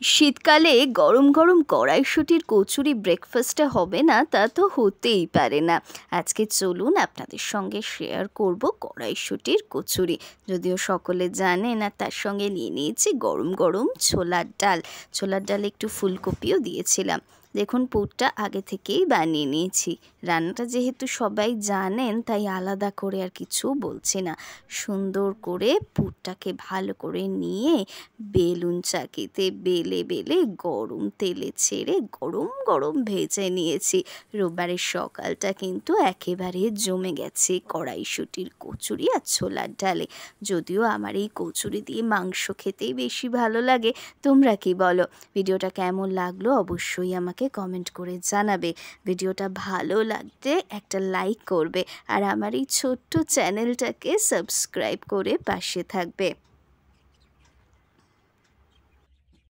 শীতকালে গরম গরম কড়াইশুঁটির কচুরি ব্রেকফাস্টে হবে না তা তো হতেই পারে না। আজকে চলুন আপনাদের সঙ্গে শেয়ার করব কড়াইশুঁটির কচুরি। যদিও সকলে জানেন, আর তার সঙ্গে নিয়ে নিয়েছি গরম গরম ছোলার ডাল। ছোলার ডালে একটু ফুলকপিও দিয়েছিলাম। দেখুন, পুরটা আগে থেকেই বানিয়ে নিয়েছি। রান্নাটা যেহেতু সবাই জানেন, তাই আলাদা করে আর কিছু বলছি না। সুন্দর করে পুরটাকে ভালো করে নিয়ে বেলুন চাকিতে বেলে বেলে গরম তেলে ছেড়ে গরম গরম ভেজে নিয়েছি। রোববারের সকালটা কিন্তু একেবারে জমে গেছে কড়াইশুঁটির কচুরি আর ছোলার ডালে। যদিও আমার এই কচুরি দিয়ে মাংস খেতেই বেশি ভালো লাগে। তোমরা কি বলো? ভিডিওটা কেমন লাগলো অবশ্যই আমাকে কমেন্ট করে জানাবে। ভিডিওটা ভালো লাগলে একটা লাইক করবে আর আমার এই ছোট্ট চ্যানেলটাকে সাবস্ক্রাইব করে পাশে থাকবে।